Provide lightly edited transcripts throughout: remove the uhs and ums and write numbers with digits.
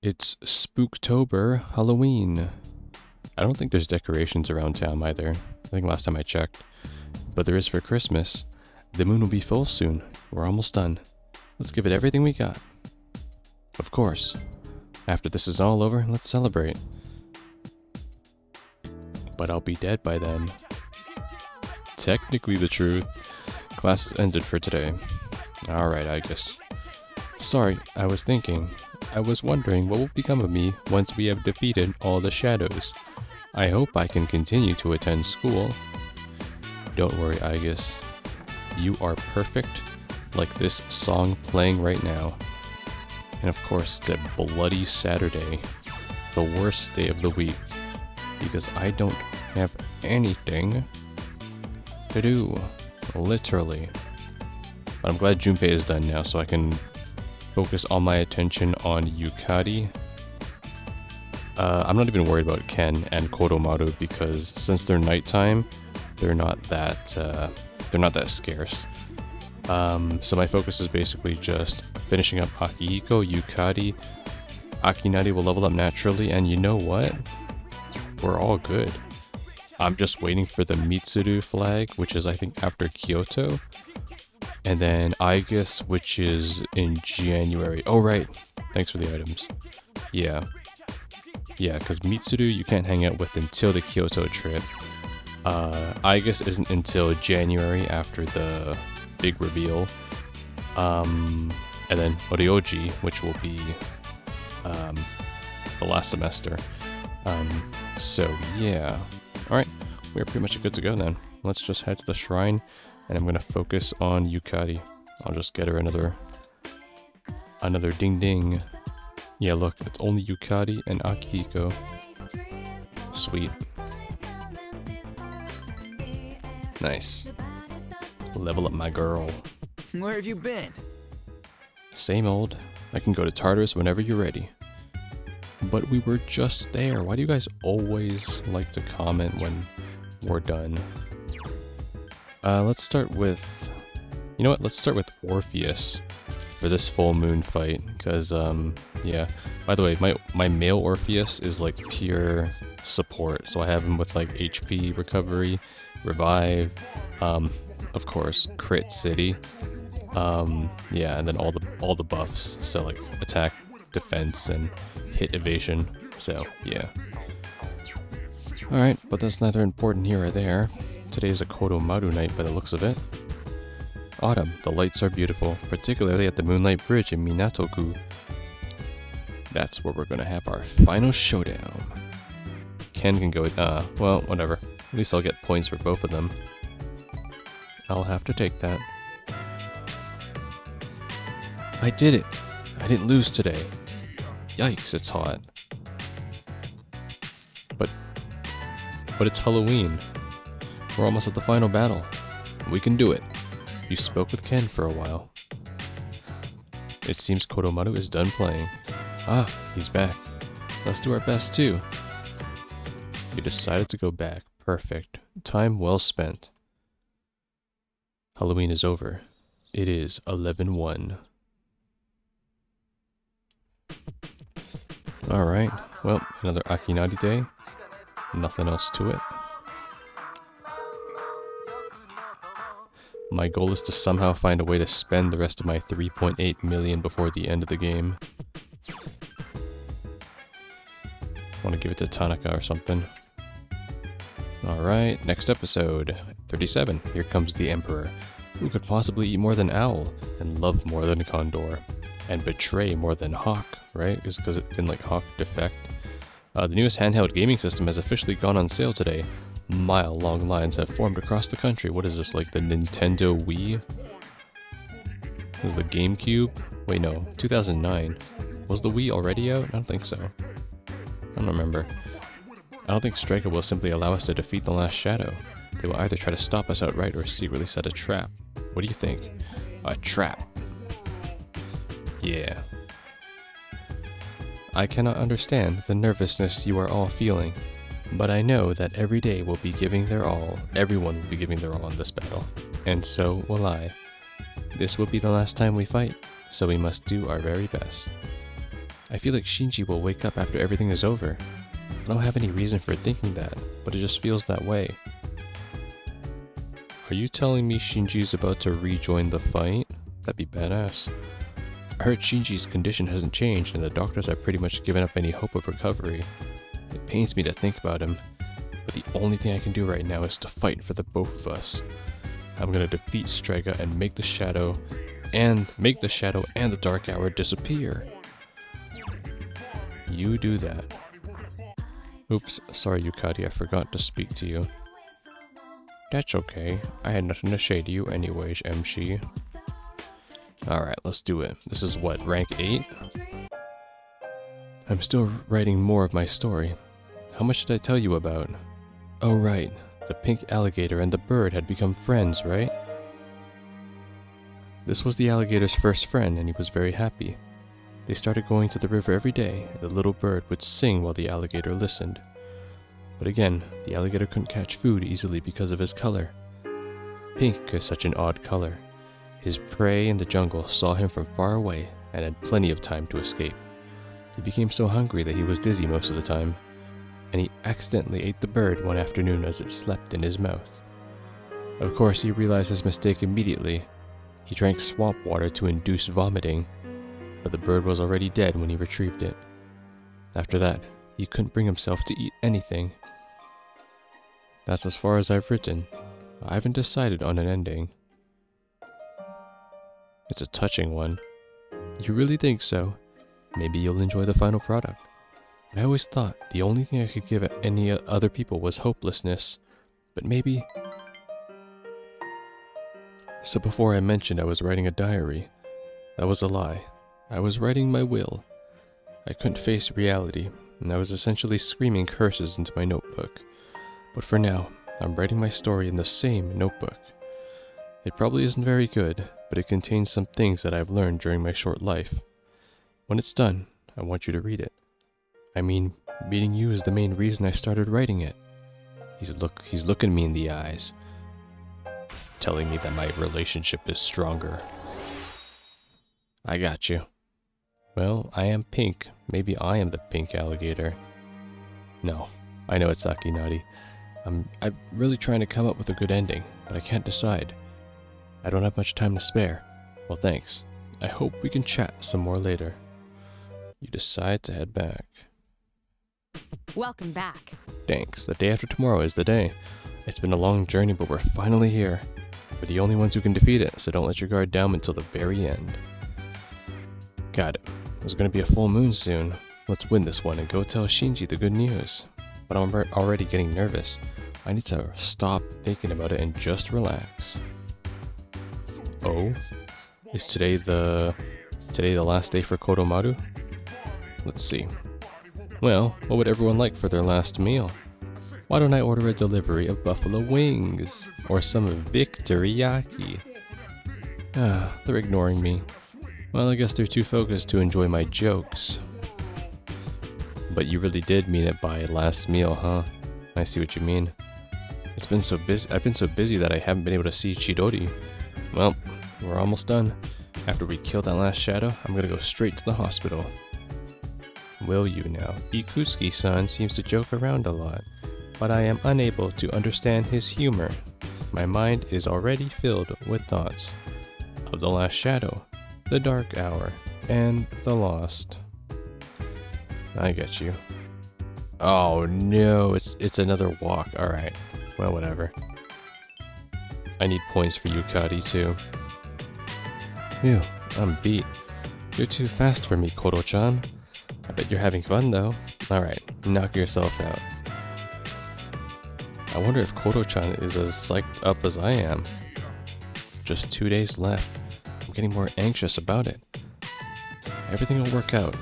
It's Spooktober, Halloween. I don't think there's decorations around town either. I think last time I checked. But there is for Christmas. The moon will be full soon. We're almost done. Let's give it everything we got. Of course. After this is all over, let's celebrate. But I'll be dead by then. Technically the truth. Class is ended for today. Alright, I guess. Sorry, I was thinking. I was wondering what will become of me once we have defeated all the shadows. I hope I can continue to attend school. Don't worry, Aegis. You are perfect, like this song playing right now. And of course, it's a bloody Saturday. The worst day of the week. Because I don't have anything to do. Literally. But I'm glad Junpei is done now, so I can focus all my attention on Yukari. I'm not even worried about Ken and Kodomaru because since they're nighttime, they're not that scarce. So my focus is basically just finishing up Akihiko, Yukari. Akinari will level up naturally, and you know what? We're all good. I'm just waiting for the Mitsuru flag, which is I think after Kyoto. And then Aegis, which is in January. Oh right, thanks for the items. Yeah, because Mitsuru you can't hang out with until the Kyoto trip. Aegis isn't until January after the big reveal. And then Oryoji, which will be the last semester. So yeah. Alright, we're pretty much good to go then. Let's just head to the shrine, and I'm gonna focus on Yukari. I'll just get her another ding ding. Yeah, look, it's only Yukari and Akihiko. Sweet. Nice. Level up my girl. Where have you been? Same old. I can go to Tartarus whenever you're ready. But we were just there. Why do you guys always like to comment when we're done? Let's start with... You know what? Let's start with Orpheus for this full moon fight. Because, yeah. By the way, my male Orpheus is like pure support. So I have him with like HP recovery, revive, of course, crit city. Yeah, and then all the buffs. So like attack, defense, and hit evasion. So yeah. Alright, but that's neither important here or there. Today is a Kodomaru night by the looks of it. Autumn, the lights are beautiful, particularly at the Moonlight Bridge in Minatoku. That's where we're gonna have our final showdown. Ken can go with, well, whatever. At least I'll get points for both of them. I'll have to take that. I did it! I didn't lose today. Yikes, it's hot. But it's Halloween. We're almost at the final battle. We can do it. You spoke with Ken for a while. It seems Kodomaru is done playing. Ah, he's back. Let's do our best too. You decided to go back. Perfect. Time well spent. Halloween is over. It is 11/1. Alright, well, another Akinari day. Nothing else to it. My goal is to somehow find a way to spend the rest of my 3.8 million before the end of the game. Want to give it to Tanaka or something. Alright, next episode. 37. Here comes the Emperor. Who could possibly eat more than Owl, and love more than Condor, and betray more than Hawk, right? Is because it didn't like Hawk defect. The newest handheld gaming system has officially gone on sale today. Mile-long lines have formed across the country. What is this, like the Nintendo Wii? Was the GameCube? Wait, no. 2009. Was the Wii already out? I don't think so. I don't remember. I don't think Striker will simply allow us to defeat the last shadow. They will either try to stop us outright or secretly set a trap. What do you think? A trap. Yeah. I cannot understand the nervousness you are all feeling, but I know that every day will be giving their all. Everyone will be giving their all in this battle, and so will I. This will be the last time we fight, so we must do our very best. I feel like Shinji will wake up after everything is over. I don't have any reason for thinking that, but it just feels that way. Are you telling me Shinji's about to rejoin the fight? That'd be badass. I heard Shinji's condition hasn't changed and the doctors have pretty much given up any hope of recovery. It pains me to think about him, but the only thing I can do right now is to fight for the both of us. I'm gonna defeat Strega and make the shadow and the dark hour disappear. You do that. Oops, sorry Yukari, I forgot to speak to you. That's okay. I had nothing to say to you anyways, MC. Alright, let's do it. This is what, rank 8? I'm still writing more of my story. How much did I tell you about? Oh right, the pink alligator and the bird had become friends, right? This was the alligator's first friend and he was very happy. They started going to the river every day, and the little bird would sing while the alligator listened. But again, the alligator couldn't catch food easily because of his color. Pink is such an odd color. His prey in the jungle saw him from far away and had plenty of time to escape. He became so hungry that he was dizzy most of the time, and he accidentally ate the bird one afternoon as it slept in his mouth. Of course, he realized his mistake immediately. He drank swamp water to induce vomiting, but the bird was already dead when he retrieved it. After that, he couldn't bring himself to eat anything. That's as far as I've written. I haven't decided on an ending. It's a touching one. You really think so? Maybe you'll enjoy the final product. I always thought the only thing I could give any other people was hopelessness, but maybe... So before I mentioned I was writing a diary. That was a lie. I was writing my will. I couldn't face reality, and I was essentially screaming curses into my notebook. But for now, I'm writing my story in the same notebook. It probably isn't very good, but it contains some things that I've learned during my short life. When it's done, I want you to read it. I mean, meeting you is the main reason I started writing it. He's looking me in the eyes, telling me that my relationship is stronger. I got you. Well, I am pink. Maybe I am the pink alligator. No, I know it's Akinari. I'm really trying to come up with a good ending, but I can't decide. I don't have much time to spare. Well, thanks. I hope we can chat some more later. You decide to head back. Welcome back. Thanks. The day after tomorrow is the day. It's been a long journey, but we're finally here. We're the only ones who can defeat it, so don't let your guard down until the very end. Got it. There's gonna be a full moon soon. Let's win this one and go tell Shinji the good news. But I'm already getting nervous. I need to stop thinking about it and just relax. Oh? Is today the last day for Kodomaru? Let's see. Well, what would everyone like for their last meal? Why don't I order a delivery of buffalo wings? Or some victoriyaki? They're ignoring me. Well, I guess they're too focused to enjoy my jokes. But you really did mean it by last meal, huh? I see what you mean. I've been so busy that I haven't been able to see Chidori. Well, we're almost done. After we kill that last shadow, I'm gonna go straight to the hospital. Will you now? Ikutsuki-san seems to joke around a lot, but I am unable to understand his humor. My mind is already filled with thoughts of the last shadow, the dark hour, and the lost. I get you. Oh no, it's another walk. Alright, well whatever. I need points for Yukari too. Phew, I'm beat. You're too fast for me, Koro-chan. I bet you're having fun though. Alright, knock yourself out. I wonder if Koro-chan is as psyched up as I am. Just 2 days left. I'm getting more anxious about it. Everything will work out,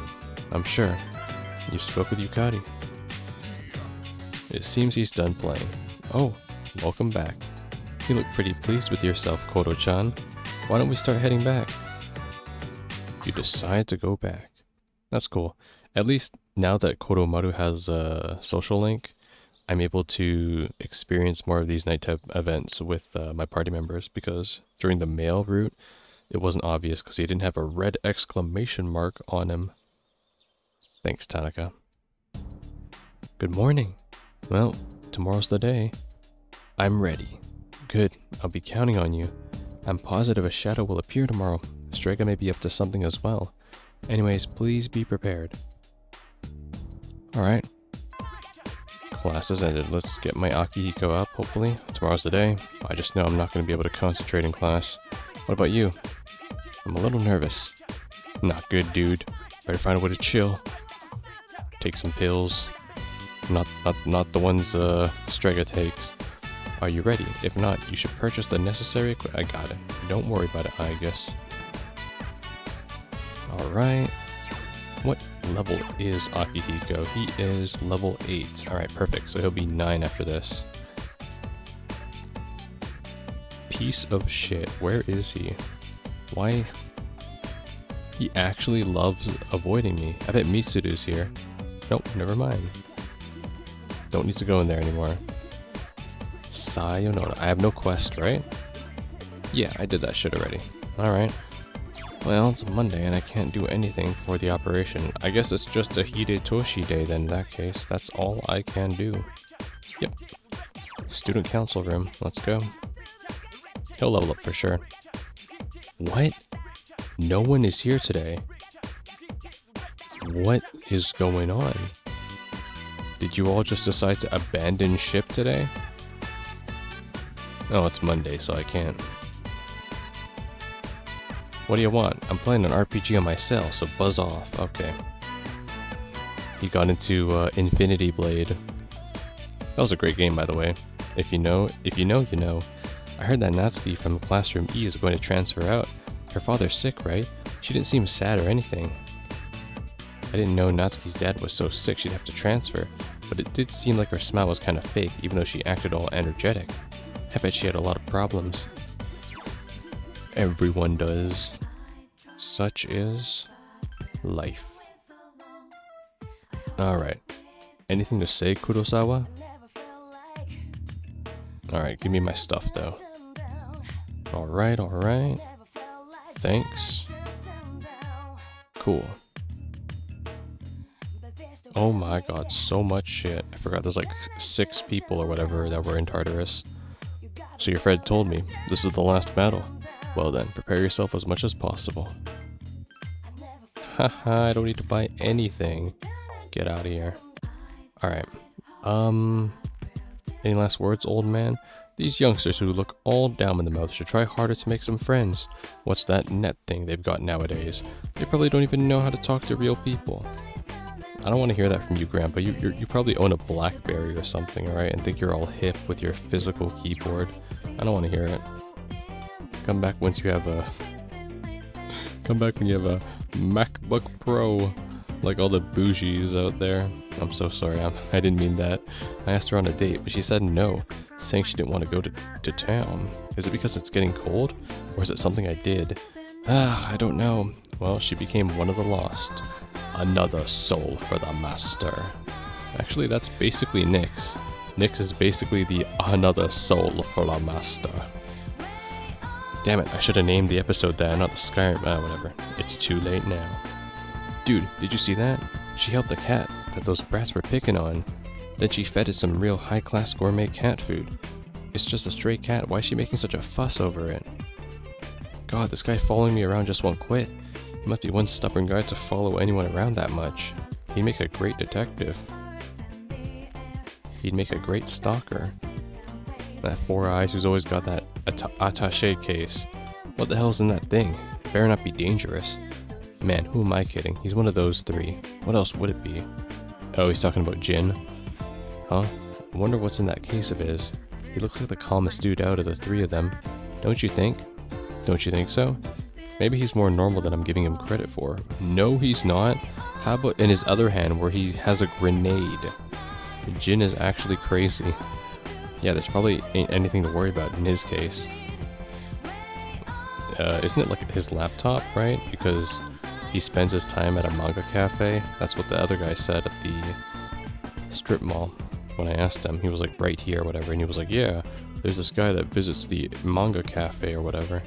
I'm sure. You spoke with Yukari. It seems he's done playing. Oh, welcome back. You look pretty pleased with yourself, Koro-chan. Why don't we start heading back? You decide to go back. That's cool. At least now that Kodomaru has a social link, I'm able to experience more of these nighttime events with my party members, because during the mail route, it wasn't obvious because he didn't have a red exclamation mark on him. Thanks, Tanaka. Good morning. Well, tomorrow's the day. I'm ready. Good, I'll be counting on you. I'm positive a shadow will appear tomorrow. Strega may be up to something as well. Anyways, please be prepared. Alright. Class has ended. Let's get my Akihiko up, hopefully. Tomorrow's the day. I just know I'm not going to be able to concentrate in class. What about you? I'm a little nervous. Not good, dude. Better find a way to chill. Take some pills. Not the ones Strega takes. Are you ready? If not, you should purchase the necessary equipment. I got it. Don't worry about it, I guess. Alright. What level is Akihiko? He is level 8. Alright, perfect. So he'll be 9 after this. Piece of shit. Where is he? Why? He actually loves avoiding me. I bet Mitsuru's here. Nope, never mind. Don't need to go in there anymore. Sayonara. I have no quest, right? Yeah, I did that shit already. Alright. Well, it's a Monday and I can't do anything for the operation. I guess it's just a Hidetoshi day then in that case. That's all I can do. Yep. Student council room. Let's go. He'll level up for sure. What? No one is here today. What is going on? Did you all just decide to abandon ship today? Oh, it's Monday, so I can't. What do you want? I'm playing an RPG on my cell, so buzz off. Okay. He got into Infinity Blade. That was a great game, by the way. If you know, you know. I heard that Natsuki from Classroom E is going to transfer out. Her father's sick, right? She didn't seem sad or anything. I didn't know Natsuki's dad was so sick she'd have to transfer, but it did seem like her smile was kind of fake, even though she acted all energetic. I bet she had a lot of problems. Everyone does. Such is life. Alright. Anything to say, Kurosawa? Alright, give me my stuff though. Alright, alright. Thanks. Cool. Oh my god, so much shit. I forgot there's like 6 people or whatever that were in Tartarus. So your friend told me, this is the last battle. Well then, prepare yourself as much as possible. Haha, I don't need to buy anything. Get out of here. Alright. Any last words, old man? These youngsters who look all down in the mouth should try harder to make some friends. What's that net thing they've got nowadays? They probably don't even know how to talk to real people. I don't want to hear that from you, Grandpa. You probably own a BlackBerry or something, alright? And think you're all hip with your physical keyboard. I don't want to hear it. Come back once you have a... Come back when you have a MacBook Pro. Like all the bougies out there. I'm so sorry, I didn't mean that. I asked her on a date, but she said no, saying she didn't want to go to town. Is it because it's getting cold? Or is it something I did? I don't know. Well, she became one of the lost. Another soul for the master. Actually, that's basically Nyx. Nyx is basically the another soul for the master. Damn it, I should have named the episode that, not the Skyrim. Whatever. It's too late now. Dude, did you see that? She helped the cat that those brats were picking on. Then she fed it some real high-class gourmet cat food. It's just a stray cat, why is she making such a fuss over it? God, this guy following me around just won't quit. He must be one stubborn guy to follow anyone around that much. He'd make a great detective. He'd make a great stalker. That Four Eyes who's always got that attaché case. What the hell's in that thing? Better not be dangerous. Man, who am I kidding? He's one of those 3. What else would it be? Oh, he's talking about Jin. Huh? I wonder what's in that case of his. He looks like the calmest dude out of the 3 of them. Don't you think? Don't you think so? Maybe he's more normal than I'm giving him credit for. No, he's not. How about in his other hand where he has a grenade? Jin is actually crazy. Yeah, there's probably ain't anything to worry about in his case. Isn't it like his laptop, right? Because he spends his time at a manga cafe. That's what the other guy said at the strip mall. When I asked him, he was like, right here or whatever. And he was like, yeah, there's this guy that visits the manga cafe or whatever.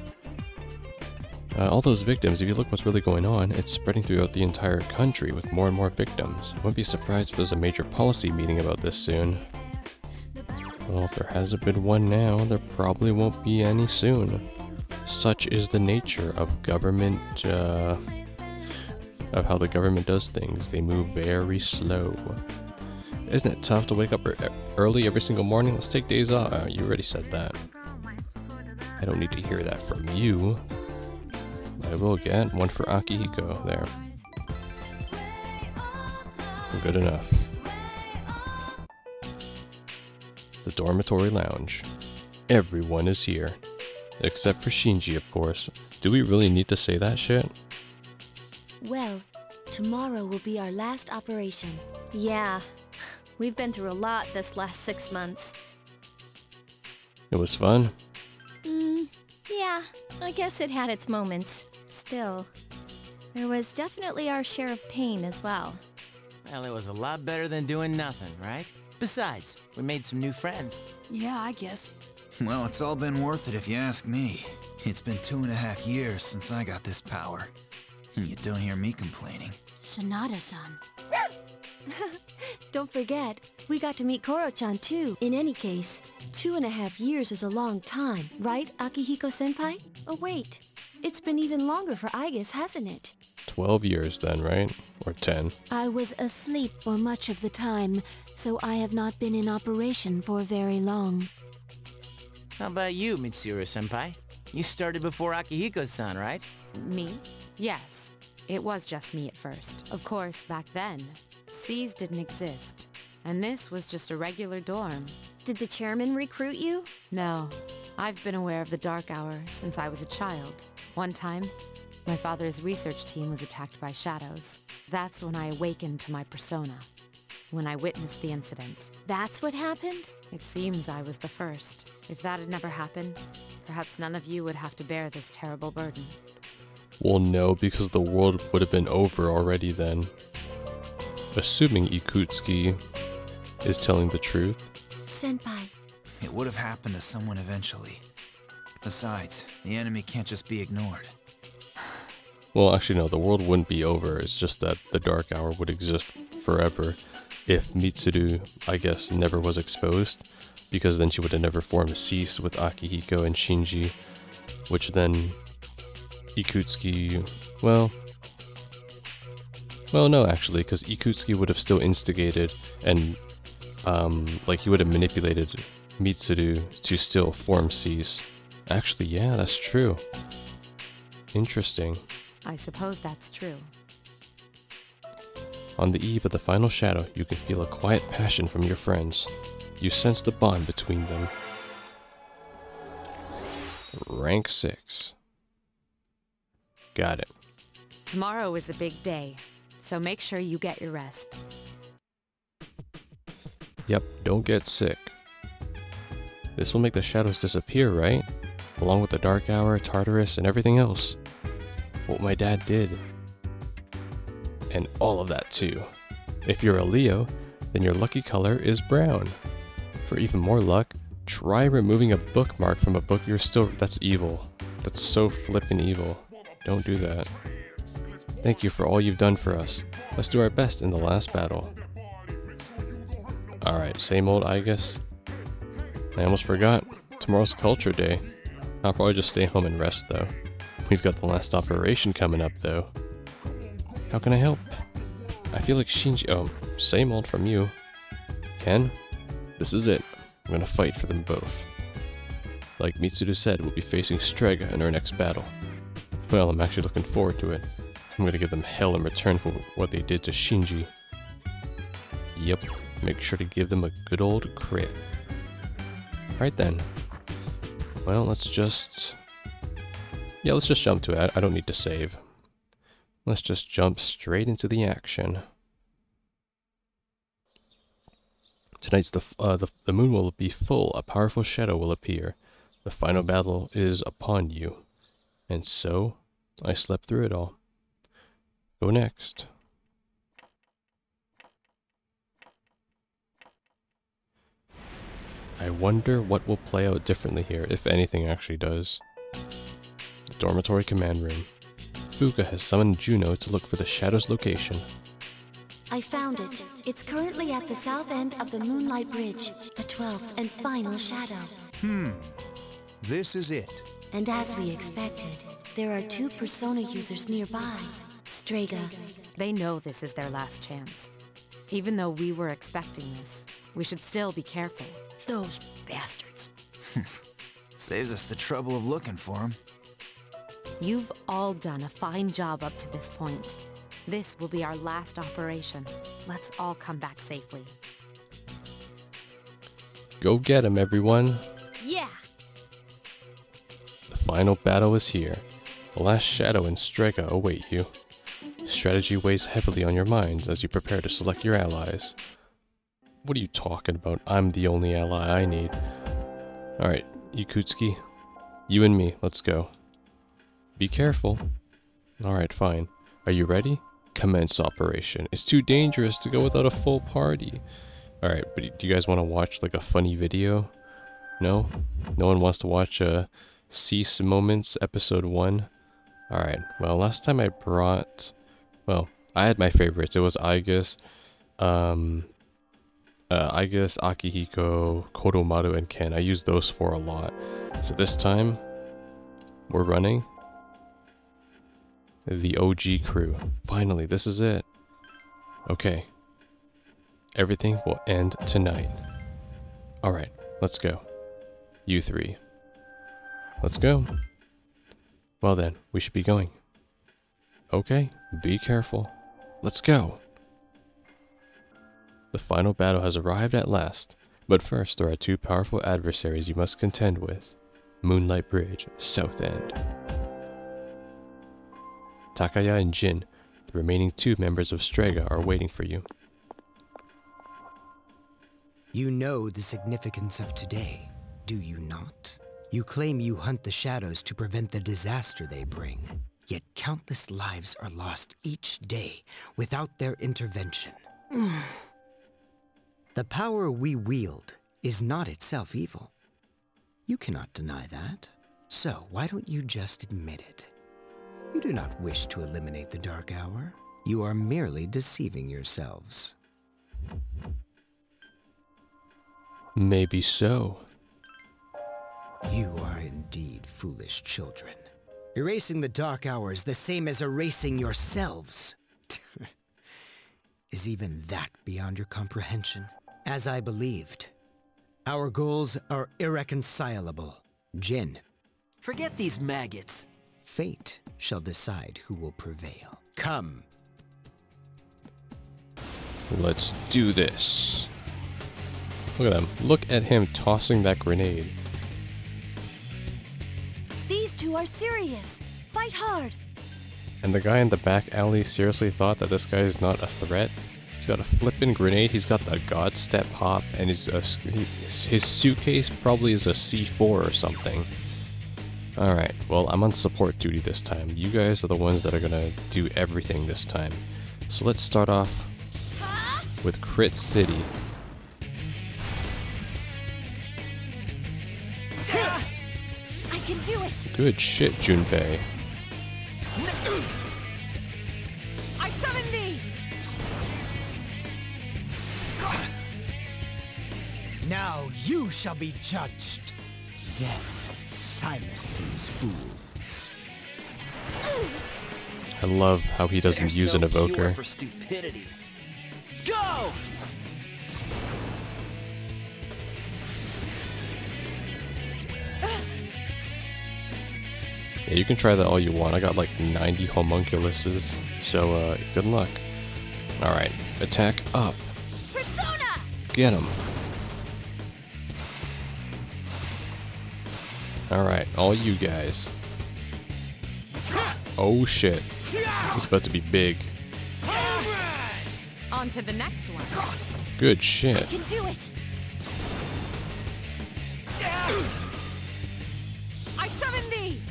All those victims, if you look what's really going on, it's spreading throughout the entire country with more and more victims. I wouldn't be surprised if there's a major policy meeting about this soon. Well, if there hasn't been one now, there probably won't be any soon. Such is the nature of government, of how the government does things. They move very slow. Isn't it tough to wake up early every single morning? Let's take days off. Oh, you already said that. I don't need to hear that from you. I will get one for Akihiko there. Good enough. The dormitory lounge. Everyone is here. Except for Shinji, of course. Do we really need to say that shit? Well, tomorrow will be our last operation. Yeah, we've been through a lot this last 6 months. It was fun. Yeah, I guess it had its moments. Still, there was definitely our share of pain as well. Well, it was a lot better than doing nothing, right? Besides, we made some new friends. Yeah, I guess. Well, it's all been worth it if you ask me. It's been 2.5 years since I got this power. And you don't hear me complaining. Sonata-san. Don't forget, we got to meet Koro-chan too. In any case, 2.5 years is a long time, right, Akihiko-senpai? Oh wait, it's been even longer for Aigis, hasn't it? 12 years then, right? Or 10. I was asleep for much of the time, so I have not been in operation for very long. How about you, Mitsuru-senpai? You started before Akihiko-san, right? Me? Yes. It was just me at first. Of course, back then, C's didn't exist. And this was just a regular dorm. Did the chairman recruit you? No. I've been aware of the Dark Hour since I was a child. One time, my father's research team was attacked by shadows. That's when I awakened to my persona. When I witnessed the incident. That's what happened? It seems I was the first. If that had never happened, perhaps none of you would have to bear this terrible burden. Well, no, because the world would have been over already then. Assuming Ikutsuki is telling the truth. Senpai. It would have happened to someone eventually. Besides, the enemy can't just be ignored. Well, actually no, the world wouldn't be over. It's just that the Dark Hour would exist forever if Mitsuru, I guess, never was exposed. Because then she would have never formed Cease with Akihiko and Shinji. Which then Ikutsuki, well no, actually, because Ikutsuki would have still instigated and like he would have manipulated Mitsuru to still form Cease. Actually, yeah, that's true. Interesting. I suppose that's true. On the eve of the final shadow, you can feel a quiet passion from your friends. You sense the bond between them. Rank 6. Got it. Tomorrow is a big day, so make sure you get your rest. Yep, don't get sick. This will make the shadows disappear, right? Along with the Dark Hour, Tartarus, and everything else. What my dad did. And all of that too. If you're a Leo, then your lucky color is brown. For even more luck, try removing a bookmark from a book you're still— that's evil. That's so flippin' evil. Don't do that. Thank you for all you've done for us. Let's do our best in the last battle. Alright, same old, I guess. I almost forgot. Tomorrow's Culture Day. I'll probably just stay home and rest though. We've got the last operation coming up though. How can I help? I feel like Shinji— oh, same old from you. Ken? This is it. I'm gonna fight for them both. Like Mitsuru said, we'll be facing Strega in our next battle. Well, I'm actually looking forward to it. I'm gonna give them hell in return for what they did to Shinji. Yep, make sure to give them a good old crit. Alright then. Well, let's just jump to it. I don't need to save. Let's just jump straight into the action. Tonight's the moon will be full. A powerful shadow will appear. The final battle is upon you. And so, I slept through it all. Go next. I wonder what will play out differently here, if anything actually does. dormitory command room. Fuka has summoned Juno to look for the shadow's location. I found it. It's currently at the south end of the Moonlight Bridge, the 12th and final shadow. This is it. And as we expected, there are 2 Persona users nearby. Strega. They know this is their last chance. Even though we were expecting this, we should still be careful. Those bastards. Saves us the trouble of looking for him. You've all done a fine job up to this point. This will be our last operation. Let's all come back safely. Go get him, everyone! Yeah! The final battle is here. The last shadow and Strega await you. Strategy weighs heavily on your minds as you prepare to select your allies. What are you talking about? I'm the only ally I need. Alright, Ikutsuki. You and me, let's go. Be careful. Alright, fine. Are you ready? Commence operation. It's too dangerous to go without a full party. Alright, but do you guys want to watch like a funny video? No? No one wants to watch Cease Moments episode 1? Alright, well last time I brought... Well, I had my favorites. It was Aigis, Akihiko, Kodomaru, and Ken. I used those 4 a lot. So this time, we're running the OG crew. Finally, this is it. Okay. Everything will end tonight. Alright, let's go. You 3. Let's go. Well then, we should be going. Okay, be careful. Let's go. The final battle has arrived at last, but first there are 2 powerful adversaries you must contend with. Moonlight Bridge, South End. Takaya and Jin, the remaining 2 members of Strega, are waiting for you. You know the significance of today, do you not? You claim you hunt the shadows to prevent the disaster they bring. Yet countless lives are lost each day without their intervention. The power we wield is not itself evil. You cannot deny that. So why don't you just admit it? You do not wish to eliminate the Dark Hour. You are merely deceiving yourselves. Maybe so. You are indeed foolish children. Erasing the Dark Hour is the same as erasing yourselves. Is even that beyond your comprehension? As I believed, our goals are irreconcilable. Jin. Forget these maggots. Fate shall decide who will prevail. Come. Let's do this. Look at them. Look at him tossing that grenade. These 2 are serious. Fight hard. And the guy in the back alley seriously thought that this guy is not a threat? He's got a flippin' grenade, he's got the God Step hop, and his suitcase probably is a C4 or something. Alright, well I'm on support duty this time. You guys are the ones that are gonna do everything this time. So let's start off with Crit City. I can do it! Good shit, Junpei. I summon thee! Now you shall be judged. Death silences fools. I love how he doesn't There's use no an evoker. cure for stupidity. Go! Yeah, you can try that all you want. I got like 90 homunculuses, so good luck. Alright, attack up. Persona! Get him. Alright, all you guys. Oh shit. He's about to be big. On to the next one. Good I shit. can do it! I summon thee!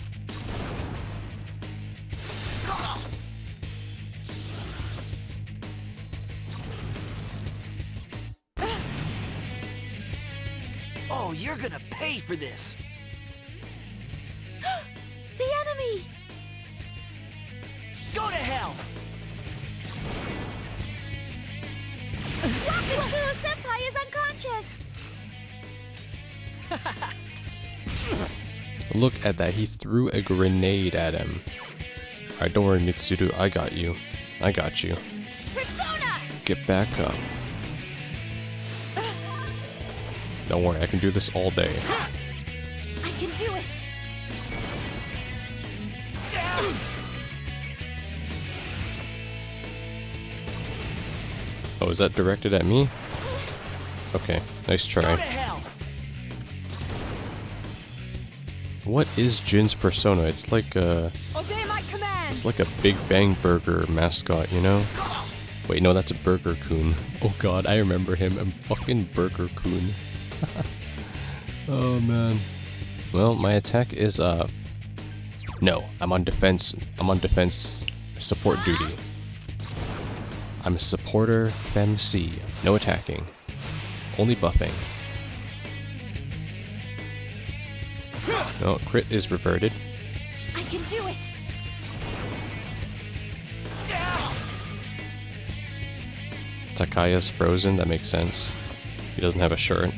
Oh, you're gonna pay for this. The enemy! Mitsuru-senpai is unconscious! Look at that, he threw a grenade at him. Alright, don't worry Mitsuru, I got you. I got you. Persona! Get back up. Don't worry, I can do this all day. I can do it! Oh, is that directed at me? Okay, nice Go to try. hell! What is Jin's persona? It's like a... Obey my command! It's like a Big Bang Burger mascot, you know? Wait, no, that's a Burger Coon. Oh god, I remember him. I'm fucking Burger Coon. Oh man. Well, my attack is, no, I'm on defense. I'm on defense support duty. I'm a supporter FemC. No attacking. Only buffing. No, crit is reverted. I can do it! Takaya's frozen, that makes sense. He doesn't have a shirt.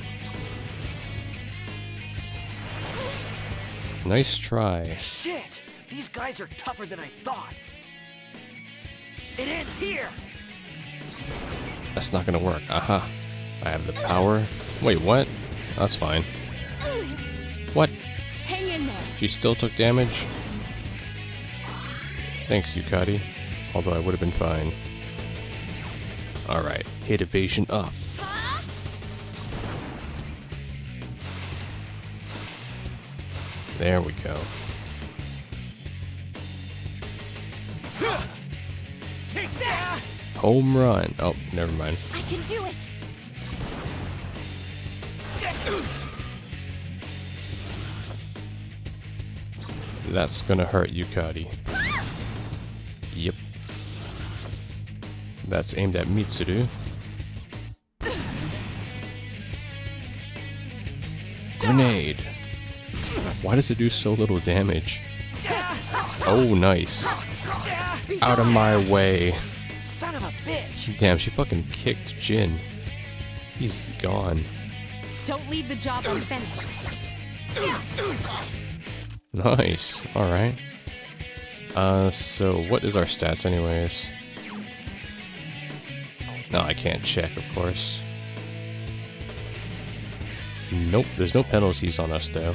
Nice try. Shit! These guys are tougher than I thought. It ends here! That's not gonna work. Aha. I have the power. Wait, what? That's fine. What? Hang in there! She still took damage? Thanks, Yukari. Although I would have been fine. Alright, hit evasion up. Huh? There we go. Take that! Home run. Oh, never mind. I can do it! That's gonna hurt Yukari. Yep. That's aimed at Mitsuru. Grenade! Why does it do so little damage? Oh, nice. Out of my way. Son of a bitch! Damn, she fucking kicked Jin. He's gone. Don't leave the job unfinished. Nice. Alright. So what is our stats anyways? No, I can't check, of course. Nope, there's no penalties on us though.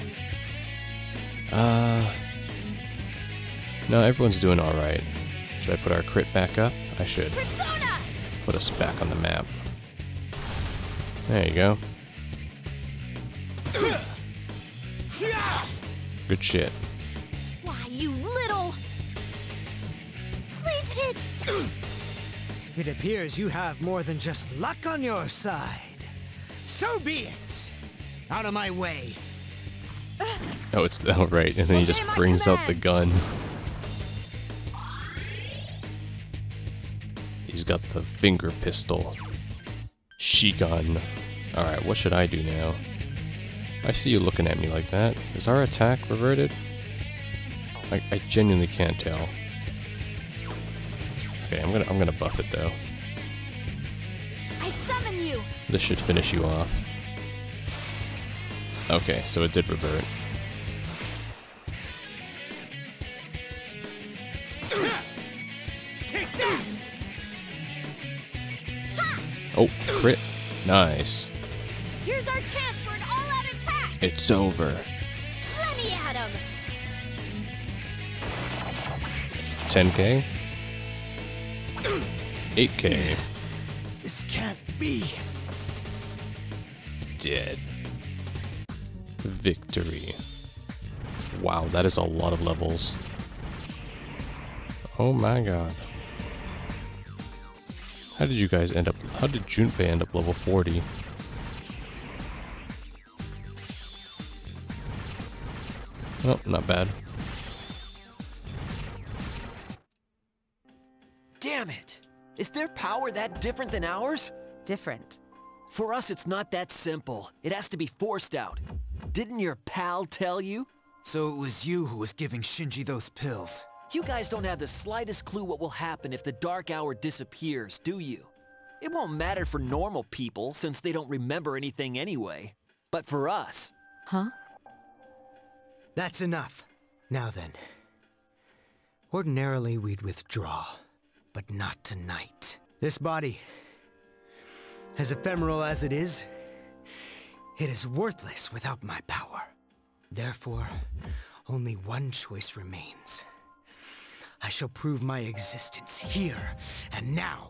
No, everyone's doing alright. Should I put our crit back up? I should. Persona! Put us back on the map. There you go. Good shit. Why, you little... Please hit! It appears you have more than just luck on your side. So be it. Out of my way. Oh, it's right, and then he just Obey my brings out the command. gun. He's got the finger pistol. Shigun. Alright, what should I do now? I see you looking at me like that. Is our attack reverted? I genuinely can't tell. Okay, I'm gonna buff it though. I summon you! This should finish you off. Okay, so it did revert. Take that! Oh, crit. Nice. Here's our chance for an all-out attack! It's over. Let me at him! 10k? 8k. This can't be. Dead. Victory. Wow, that is a lot of levels. Oh my god. How did you guys end up... How did Junpei end up level 40? Oh, not bad. Damn it! Is their power that different than ours? Different. For us, it's not that simple. It has to be forced out. Didn't your pal tell you? So it was you who was giving Shinji those pills. You guys don't have the slightest clue what will happen if the Dark Hour disappears, do you? It won't matter for normal people since they don't remember anything anyway. But for us... Huh? That's enough. Now then. Ordinarily we'd withdraw, but not tonight. This body, as ephemeral as it is worthless without my power. Therefore, only one choice remains. I shall prove my existence here and now.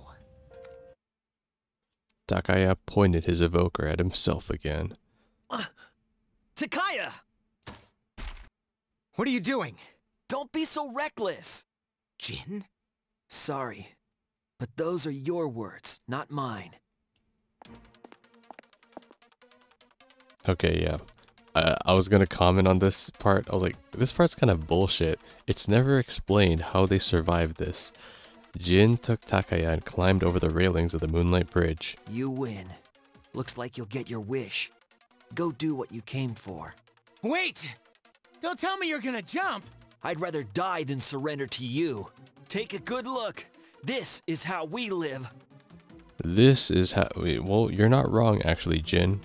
Takaya pointed his evoker at himself again. Takaya! What are you doing? Don't be so reckless! Jin? Sorry, but those are your words, not mine. Okay, yeah. I was gonna comment on this part. I was like, this part's kind of bullshit. It's never explained how they survived this. Jin took Takaya and climbed over the railings of the Moonlight Bridge. You win. Looks like you'll get your wish. Go do what you came for. Wait! Don't tell me you're gonna jump! I'd rather die than surrender to you. Take a good look. This is how we live. This is how... Well, you're not wrong, actually, Jin.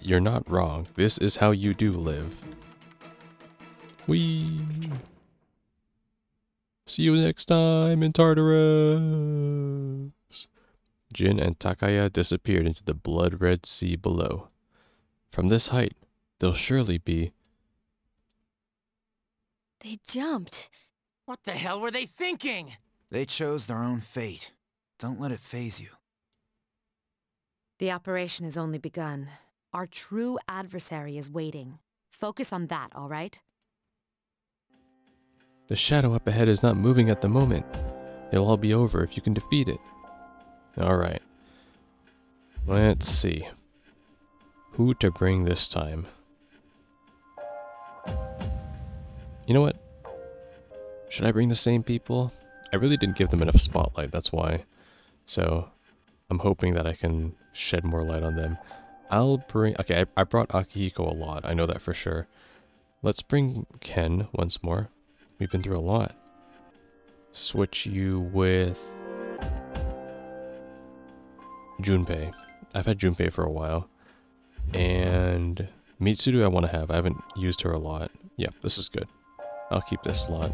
You're not wrong. This is how you do live. Whee! See you next time in Tartarus! Jin and Takaya disappeared into the blood-red sea below. From this height, they'll surely be... They jumped. What the hell were they thinking? They chose their own fate. Don't let it faze you. The operation has only begun. Our true adversary is waiting. Focus on that, all right? The shadow up ahead is not moving at the moment. It'll all be over if you can defeat it. Alright. Let's see. Who to bring this time? You know what? Should I bring the same people? I really didn't give them enough spotlight, that's why. So, I'm hoping that I can shed more light on them. I'll bring... Okay, I brought Akihiko a lot, I know that for sure. Let's bring Ken once more. We've been through a lot. Switch you with... Junpei. I've had Junpei for a while. And... Mitsuru I want to have. I haven't used her a lot. Yeah, this is good. I'll keep this slot.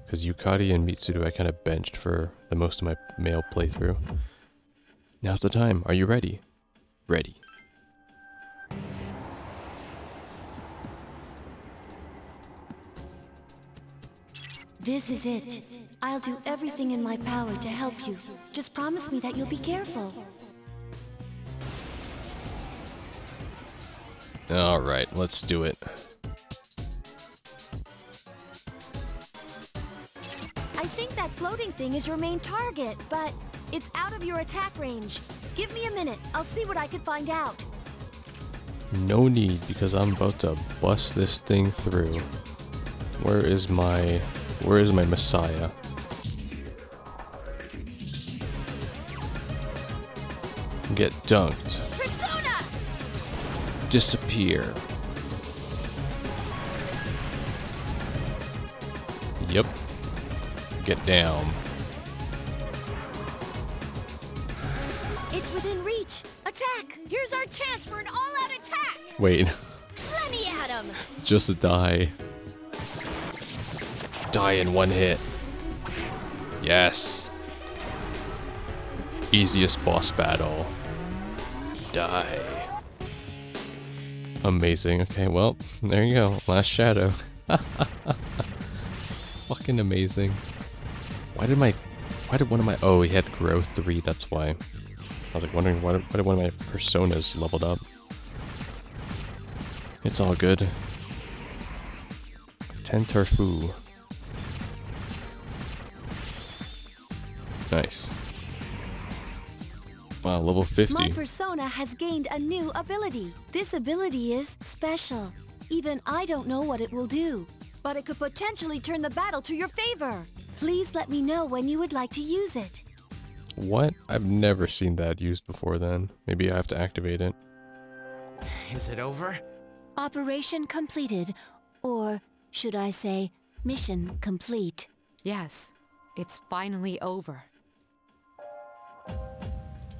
Because Yukari and Mitsuru I kind of benched for the most of my male playthrough. Now's the time. Are you ready? Ready. This is it. I'll do everything in my power to help you. Just promise me that you'll be careful. Alright, let's do it. I think that floating thing is your main target, but it's out of your attack range. Give me a minute. I'll see what I can find out. No need, because I'm about to bust this thing through. Where is my Messiah? Get dunked. Persona! Disappear. Yep. Get down. It's within reach. Attack! Here's our chance for an all-out attack! Wait. Let me at him! Just die. Die in one hit. Yes. Easiest boss battle. Die. Amazing. Okay, well, there you go. Last shadow. Fucking amazing. Why did one of my... Oh, he had growth 3, that's why. I was like wondering why did one of my personas leveled up. It's all good. Tentarfu. Nice. Wow, level 50. My persona has gained a new ability. This ability is special. Even I don't know what it will do, but it could potentially turn the battle to your favor. Please let me know when you would like to use it. What? I've never seen that used before then. Maybe I have to activate it. Is it over? Operation completed, or should I say, mission complete. Yes, it's finally over.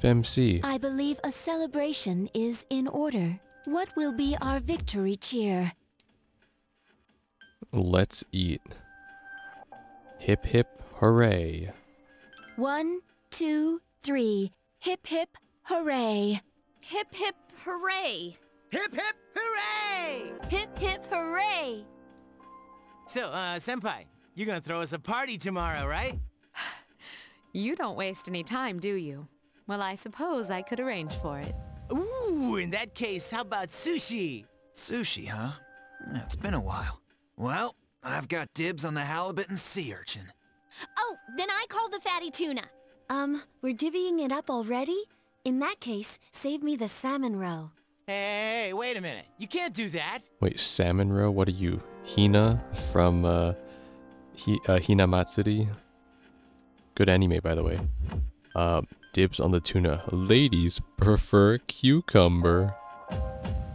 MC. I believe a celebration is in order. What will be our victory cheer? Let's eat. Hip hip hooray. 1, 2, 3. Hip hip hooray. Hip hip hooray! Hip hip hooray! Hip hip hooray. So, Senpai, you're gonna throw us a party tomorrow, right? You don't waste any time, do you? Well, I suppose I could arrange for it. Ooh, in that case, how about sushi? Sushi, huh? It's been a while. Well, I've got dibs on the halibut and sea urchin. Oh, then I call the fatty tuna. We're divvying it up already? In that case, save me the salmon roe. Hey, wait a minute. You can't do that. Wait, salmon roe? What are you? Hina from Hina Matsuri? Good anime, by the way. Dibs on the tuna. Ladies prefer cucumber.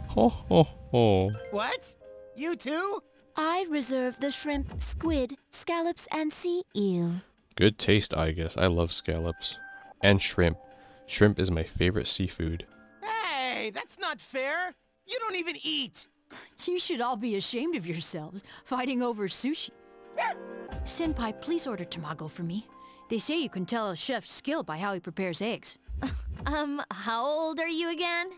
Ho ho ho. What? You too? I reserve the shrimp, squid, scallops, and sea eel. Good taste, I guess. I love scallops. And shrimp. Shrimp is my favorite seafood. Hey, that's not fair. You don't even eat. You should all be ashamed of yourselves, fighting over sushi. Senpai, please order tamago for me. They say you can tell a chef's skill by how he prepares eggs. How old are you again?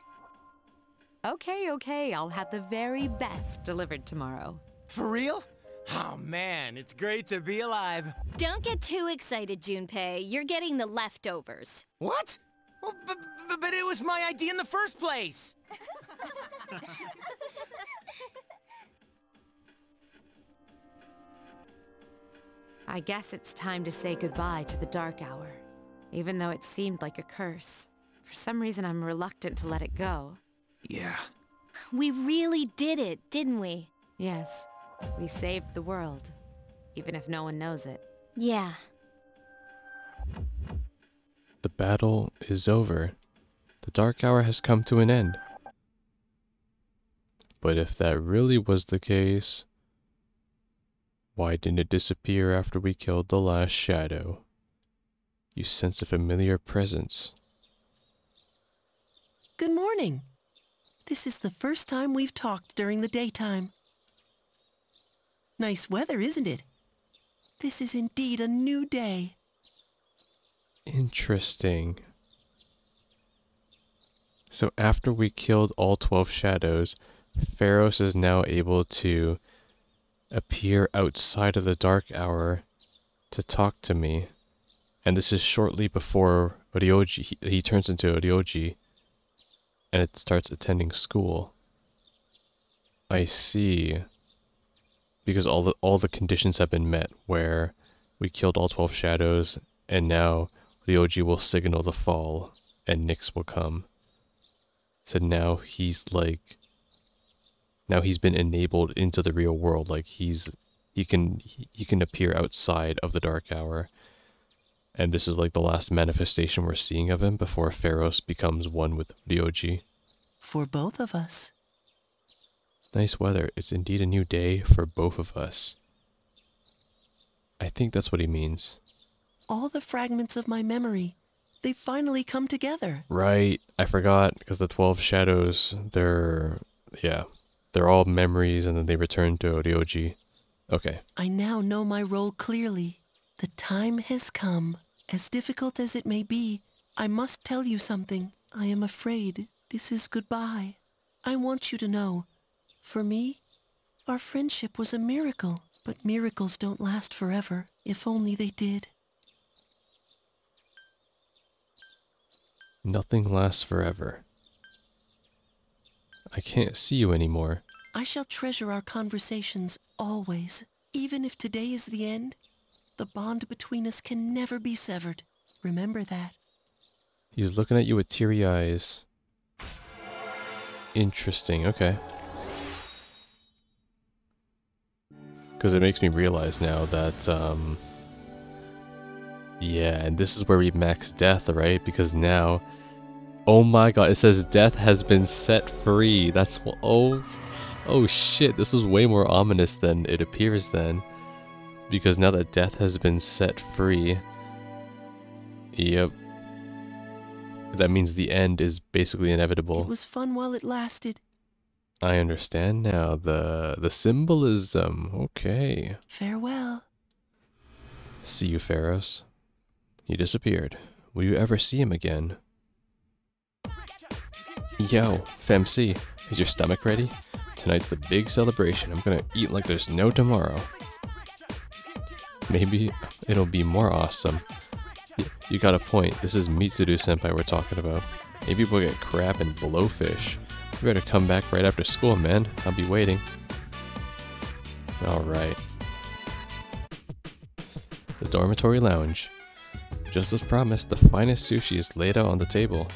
Okay, I'll have the very best delivered tomorrow. For real? Oh man, it's great to be alive. Don't get too excited, Junpei. You're getting the leftovers. What? Well, but it was my idea in the first place. I guess it's time to say goodbye to the dark hour, even though it seemed like a curse. For some reason, I'm reluctant to let it go. Yeah. We really did it, didn't we? Yes, we saved the world, even if no one knows it. Yeah. The battle is over. The dark hour has come to an end. But if that really was the case, why didn't it disappear after we killed the last shadow? You sense a familiar presence. Good morning. This is the first time we've talked during the daytime. Nice weather, isn't it? This is indeed a new day. Interesting. So after we killed all 12 shadows, Pharos is now able to appear outside of the dark hour to talk to me. And this is shortly before Ryoji, he turns into Ryoji and it starts attending school. I see. Because all the conditions have been met, where we killed all 12 shadows, and now Ryoji will signal the fall, and Nyx will come. So now he's been enabled into the real world. Like he can appear outside of the dark hour, and this is like the last manifestation we're seeing of him before Pharos becomes one with Ryoji. For both of us. Nice weather. It's indeed a new day for both of us. I think that's what he means. All the fragments of my memory, they finally come together. Right. I forgot, because the 12 shadows, they're all memories and then they return to Ryoji. Okay. I now know my role clearly. The time has come. As difficult as it may be, I must tell you something. I am afraid this is goodbye. I want you to know, for me, our friendship was a miracle. But miracles don't last forever, if only they did. Nothing lasts forever. I can't see you anymore. I shall treasure our conversations always. Even if today is the end, the bond between us can never be severed. Remember that. He's looking at you with teary eyes. Interesting, okay. Because it makes me realize now that, yeah, and this is where we max death, right? Because now, oh my god, it says death has been set free. That's what, oh shit, this was way more ominous than it appears then. Because now that death has been set free, yep. that means the end is basically inevitable. It was fun while it lasted. I understand now the symbolism. Okay. Farewell. See you, Pharaohs. He disappeared. Will you ever see him again? Yo, Femc, is your stomach ready? Tonight's the big celebration. I'm gonna eat like there's no tomorrow. Maybe it'll be more awesome. You got a point. This is Mitsuru-senpai we're talking about. Maybe we'll get crab and blowfish. You better come back right after school, man. I'll be waiting. Alright. The dormitory lounge. Just as promised, the finest sushi is laid out on the table.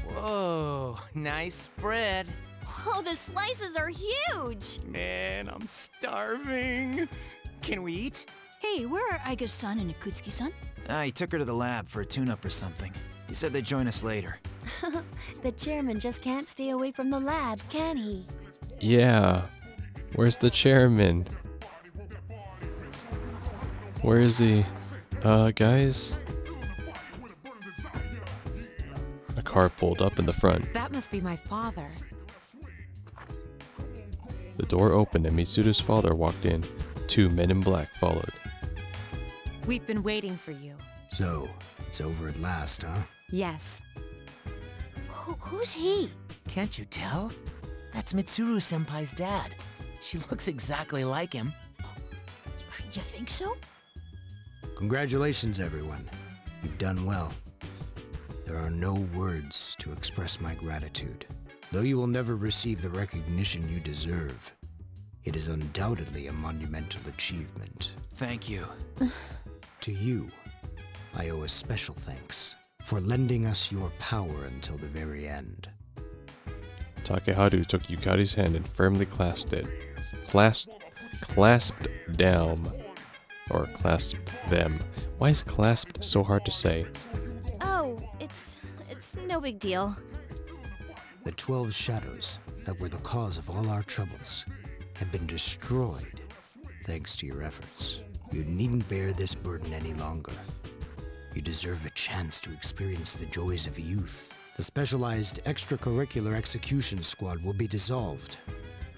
Whoa, nice spread. Oh, the slices are huge! Man, I'm starving. Can we eat? Hey, where are Aiga-san and Ikutsuki-san? He took her to the lab for a tune-up or something. He said they'd join us later. The chairman just can't stay away from the lab, can he? Yeah. Where's the chairman? Where is he? Guys? A car pulled up in the front. That must be my father. The door opened and Mitsuru's father walked in. 2 men in black followed. We've been waiting for you. So, it's over at last, huh? Yes. Who's he? Can't you tell? That's Mitsuru-senpai's dad. She looks exactly like him. You think so? Congratulations, everyone. You've done well. There are no words to express my gratitude. Though you will never receive the recognition you deserve, it is undoubtedly a monumental achievement. Thank you. To you, I owe a special thanks for lending us your power until the very end. Takeharu took Yukari's hand and firmly clasped it. Clasped down. Or clasped them. Why is clasped so hard to say? Oh, it's no big deal. The 12 shadows that were the cause of all our troubles have been destroyed thanks to your efforts. You needn't bear this burden any longer. You deserve a chance to experience the joys of youth. The specialized extracurricular execution squad will be dissolved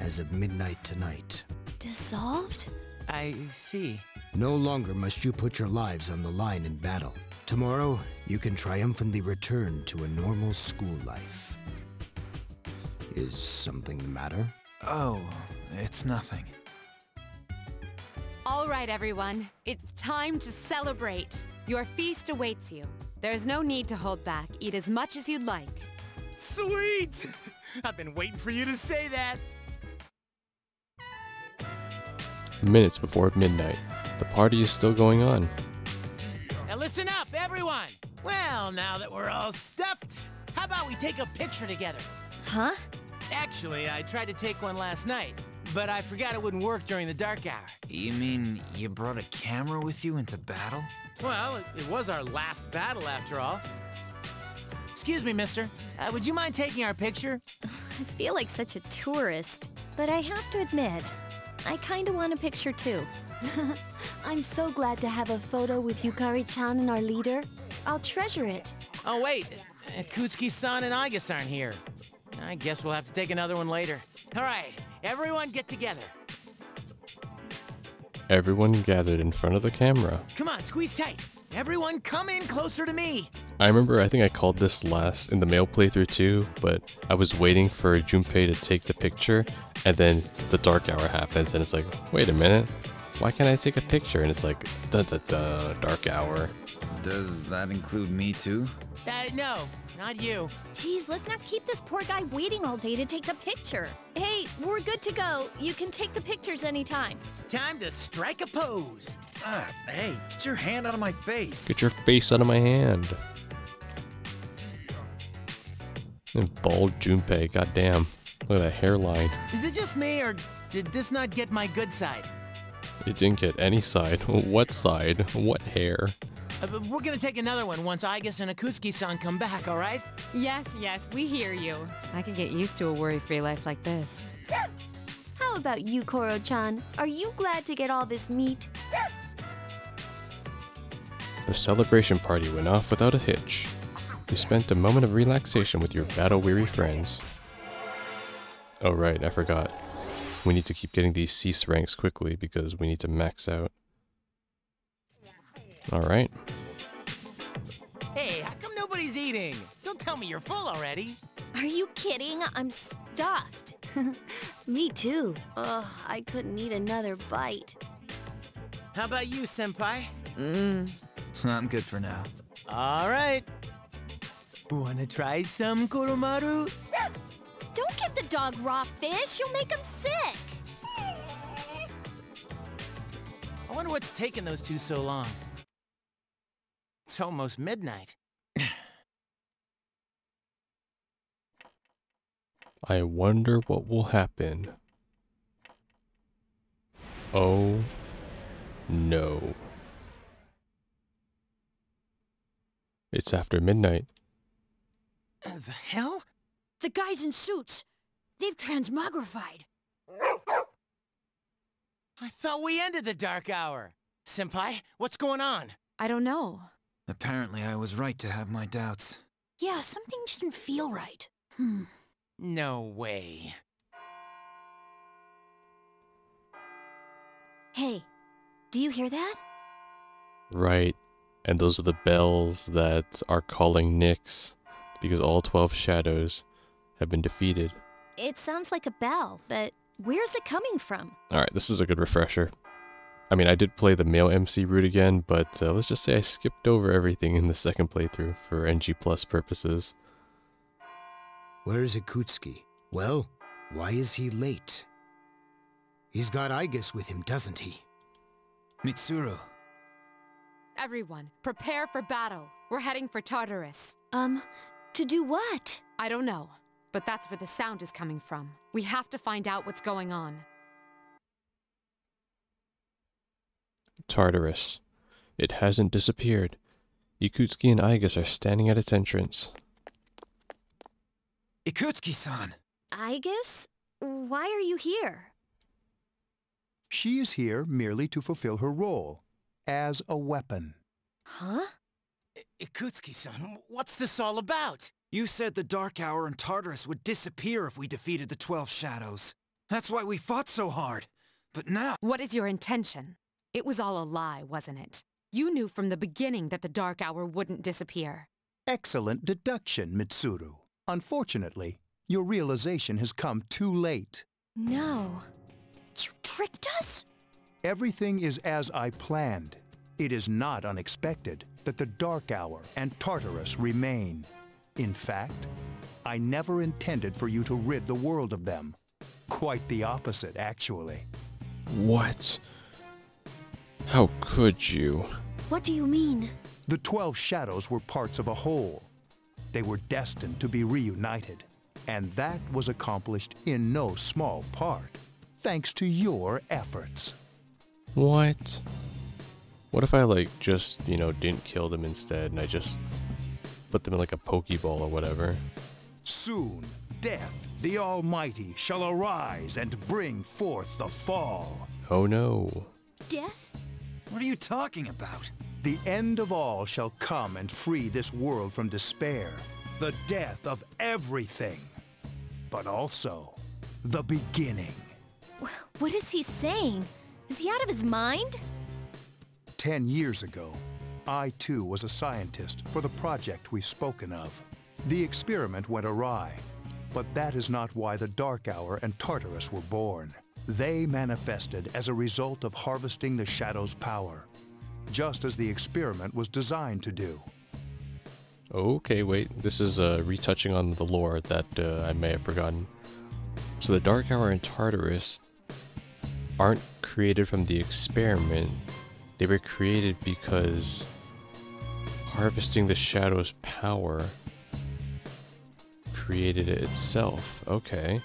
as of midnight tonight. Dissolved? I see. No longer must you put your lives on the line in battle. Tomorrow, you can triumphantly return to a normal school life. Is something the matter? Oh, it's nothing. All right, everyone. It's time to celebrate. Your feast awaits you. There's no need to hold back. Eat as much as you'd like. Sweet! I've been waiting for you to say that. Minutes before midnight. The party is still going on. Now listen up, everyone! Well, now that we're all stuffed, how about we take a picture together? Huh? Actually, I tried to take one last night, but I forgot it wouldn't work during the dark hour. You mean you brought a camera with you into battle? Well, it was our last battle after all. Excuse me, mister. Would you mind taking our picture? I feel like such a tourist, but I have to admit, I kinda want a picture too. I'm so glad to have a photo with Yukari-chan and our leader. I'll treasure it. Oh wait, Ikutsuki-san and Aiga aren't here. I guess we'll have to take another one later. All right, everyone get together. Everyone gathered in front of the camera. Come on, squeeze tight. Everyone come in closer to me. I remember, I think I called this last in the male playthrough too, but I was waiting for Junpei to take the picture, and then the dark hour happens, and it's like, wait a minute, why can't I take a picture? And it's like, da-da-da, dark hour. Does that include me too? No, not you. Geez, let's not keep this poor guy waiting all day to take the picture. Hey, we're good to go. You can take the pictures anytime. Time to strike a pose. Hey, get your hand out of my face. Get your face out of my hand. And bald Junpei, goddamn. Look at that hairline. Is it just me, or did this not get my good side? It didn't get any side. What side? What hair? We're gonna take another one once Aiga and Ikutsuki-san come back, all right? Yes, we hear you. I can get used to a worry-free life like this. How about you, Koro-chan? Are you glad to get all this meat? The celebration party went off without a hitch. You spent a moment of relaxation with your battle-weary friends. Oh right, I forgot. We need to keep getting these cease ranks quickly because we need to max out. Alright. Hey, how come nobody's eating? Don't tell me you're full already. Are you kidding? I'm stuffed. Me too. Ugh, I couldn't eat another bite. How about you, Senpai? I'm good for now. All right. Wanna try some, Koromaru? Don't give the dog raw fish. You'll make him sick. I wonder what's taking those two so long. It's almost midnight. I wonder what will happen. Oh no. It's after midnight. The hell? The guys in suits. They've transmogrified. I thought we ended the dark hour. Senpai, what's going on? I don't know. Apparently I was right to have my doubts. Yeah, something didn't feel right. No way. Hey, do you hear that? Right. And those are the bells that are calling Nyx, because all 12 shadows have been defeated. It sounds like a bell, but where's it coming from? Alright, this is a good refresher. I mean, I did play the male MC route again, but let's just say I skipped over everything in the second playthrough for NG Plus purposes. Where's Ikutsuki? Well, why is he late? He's got Aigis with him, doesn't he? Mitsuru. Everyone, prepare for battle. We're heading for Tartarus. To do what? I don't know, but that's where the sound is coming from. We have to find out what's going on. Tartarus. It hasn't disappeared. Ikutsuki and Aigis are standing at its entrance. Ikutsuki-san! Aigis? Why are you here? She is here merely to fulfill her role as a weapon. Huh? Ikutsuki-san, what's this all about? You said the Dark Hour and Tartarus would disappear if we defeated the 12 Shadows. That's why we fought so hard. But now... What is your intention? It was all a lie, wasn't it? You knew from the beginning that the Dark Hour wouldn't disappear. Excellent deduction, Mitsuru. Unfortunately, your realization has come too late. No. You tricked us? Everything is as I planned. It is not unexpected that the Dark Hour and Tartarus remain. In fact, I never intended for you to rid the world of them. Quite the opposite, actually. What? How could you? What do you mean? The 12 Shadows were parts of a whole. They were destined to be reunited. And that was accomplished in no small part, thanks to your efforts. What? What if I, like, just, you know, didn't kill them instead, and I just put them in, like, a Pokeball or whatever? Soon, Death, the Almighty, shall arise and bring forth the fall. Oh no. Death? What are you talking about? The end of all shall come and free this world from despair. The death of everything. But also, the beginning. What is he saying? Is he out of his mind? 10 years ago, I too was a scientist for the project we've spoken of. The experiment went awry, but that is not why the Dark Hour and Tartarus were born. They manifested as a result of harvesting the Shadow's power, just as the experiment was designed to do. Okay, wait, this is retouching on the lore that I may have forgotten. So the Dark Hour and Tartarus aren't created from the experiment. They were created because harvesting the Shadow's power created it itself. Okay.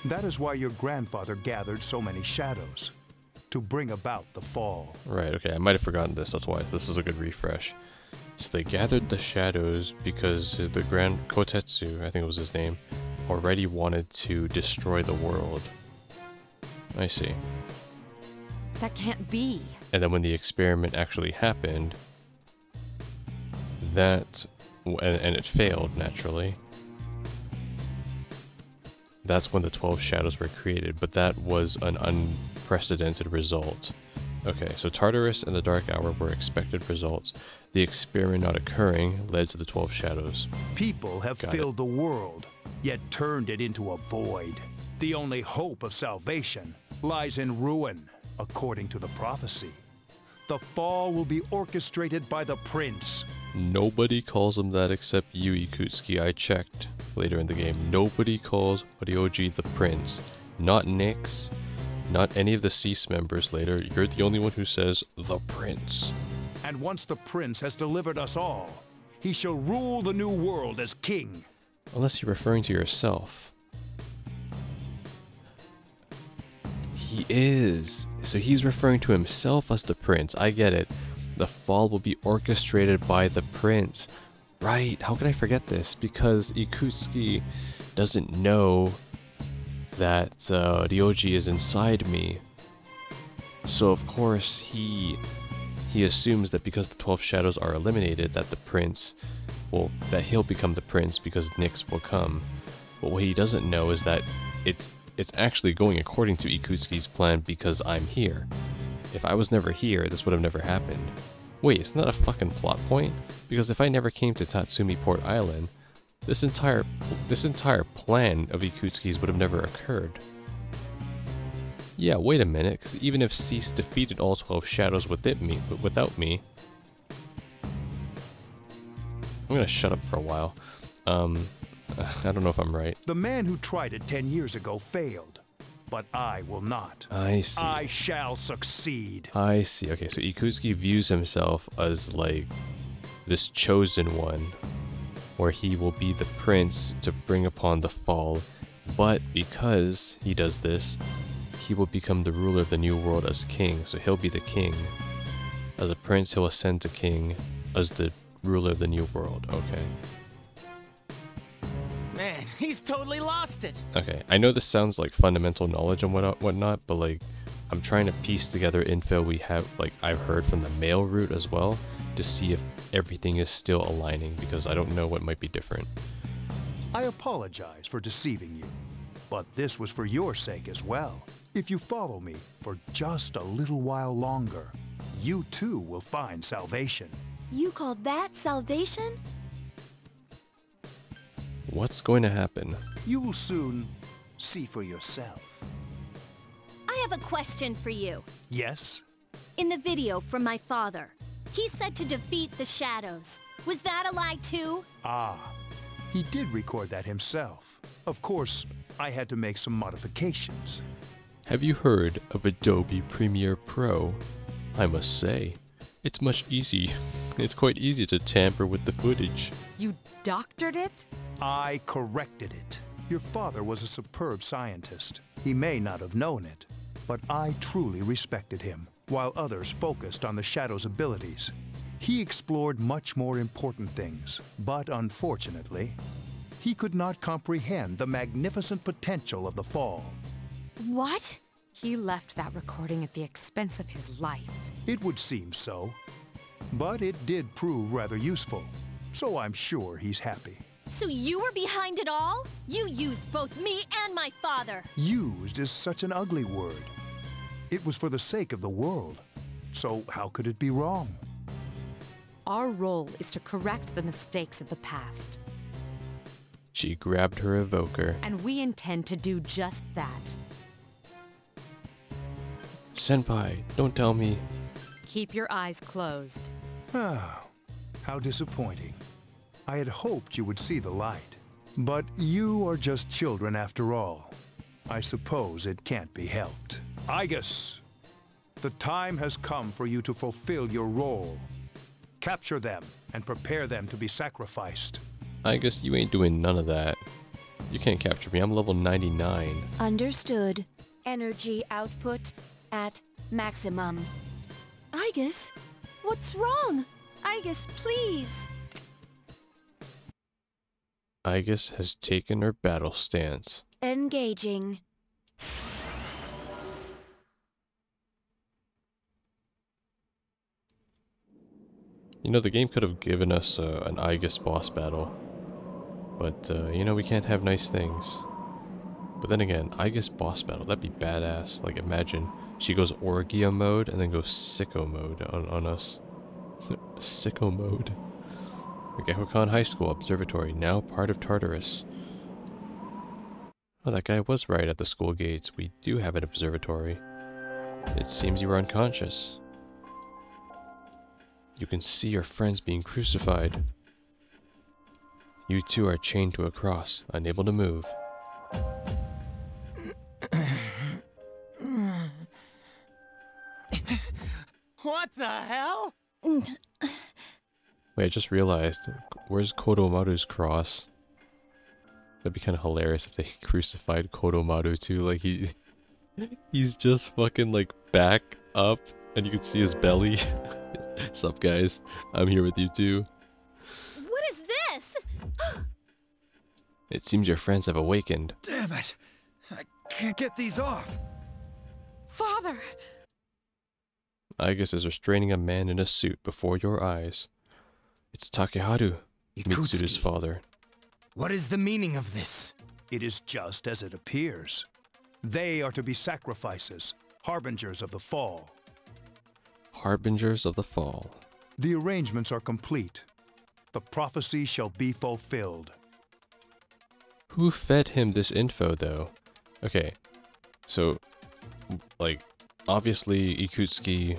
That is why your grandfather gathered so many shadows, to bring about the fall. Right, okay, I might have forgotten this, that's why this is a good refresh. So they gathered the shadows because the Grand Kotetsu, I think it was his name, already wanted to destroy the world. I see. That can't be. And then when the experiment actually happened, that and it failed, naturally. That's when the 12 shadows were created, but that was an unprecedented result. Okay, so Tartarus and the Dark Hour were expected results. The experiment not occurring led to the 12 shadows. People have filled the world, yet turned it into a void. The only hope of salvation lies in ruin, according to the prophecy. The fall will be orchestrated by the prince. Nobody calls him that except you, Ikutsuki. I checked later in the game. Nobody calls Ryoji the prince. Not Nyx, not any of the Cease members later. You're the only one who says the prince. And once the prince has delivered us all, he shall rule the new world as king. Unless you're referring to yourself. He is. So he's referring to himself as the prince. I get it. The fall will be orchestrated by the prince. Right, how could I forget this? Because Ikutsuki doesn't know that Ryoji is inside me. So of course he assumes that because the 12 shadows are eliminated, that the prince will, that he'll become the prince because Nyx will come. But what he doesn't know is that it's actually going according to Ikutsuki's plan because I'm here. If I was never here, this would have never happened. Wait, it's not a fucking plot point? Because if I never came to Tatsumi Port Island, this entire plan of Ikutsuki's would have never occurred. Yeah, wait a minute, because even if Cease defeated all 12 shadows without me... I'm gonna shut up for a while. I don't know if I'm right. The man who tried it 10 years ago failed, but I will not. I see. I shall succeed. I see. Okay, so Ikutsuki views himself as like this chosen one, where he will be the prince to bring upon the fall, but because he does this, he will become the ruler of the new world as king, so he'll be the king. As a prince, he'll ascend to king as the ruler of the new world. Okay. Man, he's totally lost it. Okay, I know this sounds like fundamental knowledge and whatnot, but like, I'm trying to piece together info we have, like, I've heard from the male route as well, to see if everything is still aligning, because I don't know what might be different. I apologize for deceiving you, but this was for your sake as well. If you follow me for just a little while longer, you too will find salvation. You call that salvation? What's going to happen? You will soon see for yourself. I have a question for you. Yes? In the video from my father, he said to defeat the shadows. Was that a lie too? Ah, he did record that himself. Of course, I had to make some modifications. Have you heard of Adobe Premiere Pro? I must say, it's quite easy to tamper with the footage. You doctored it? I corrected it. Your father was a superb scientist. He may not have known it, but I truly respected him. While others focused on the Shadow's abilities, he explored much more important things. But unfortunately, he could not comprehend the magnificent potential of the fall. What? He left that recording at the expense of his life. It would seem so. But it did prove rather useful, so I'm sure he's happy. So you were behind it all? You used both me and my father. Used is such an ugly word. It was for the sake of the world, so how could it be wrong? Our role is to correct the mistakes of the past. She grabbed her evoker. And we intend to do just that. Senpai, don't tell me. Keep your eyes closed. Ah, how disappointing. I had hoped you would see the light. But you are just children after all. I suppose it can't be helped. Igus, the time has come for you to fulfill your role. Capture them and prepare them to be sacrificed. Igus, you ain't doing none of that. You can't capture me, I'm level 99. Understood. Energy output at maximum. Igus, what's wrong? Igus, please. Igus has taken her battle stance. Engaging. You know, the game could have given us an Aegis boss battle. But, you know, we can't have nice things. But then again, Aegis boss battle, that'd be badass. Like, imagine she goes Orgia mode and then goes Sicko mode on us. Sicko mode. The Gehokan High School Observatory, now part of Tartarus. Oh, that guy was right at the school gates. We do have an observatory. It seems you were unconscious. You can see your friends being crucified. You two are chained to a cross, unable to move. What the hell? Wait, I just realized, where's Kodomaru's cross? That'd be kind of hilarious if they crucified Kodomaru too. Like he's just fucking like back up, and you can see his belly. Sup guys, I'm here with you too. What is this? It seems your friends have awakened. Damn it! I can't get these off! Father! Aegis is restraining a man in a suit before your eyes. It's Takeharu, Mitsuru's father. What is the meaning of this? It is just as it appears. They are to be sacrifices, harbingers of the fall. Harbingers of the fall. The arrangements are complete. The prophecy shall be fulfilled. Who fed him this info, though? Okay, so, like, obviously Ikutsuki,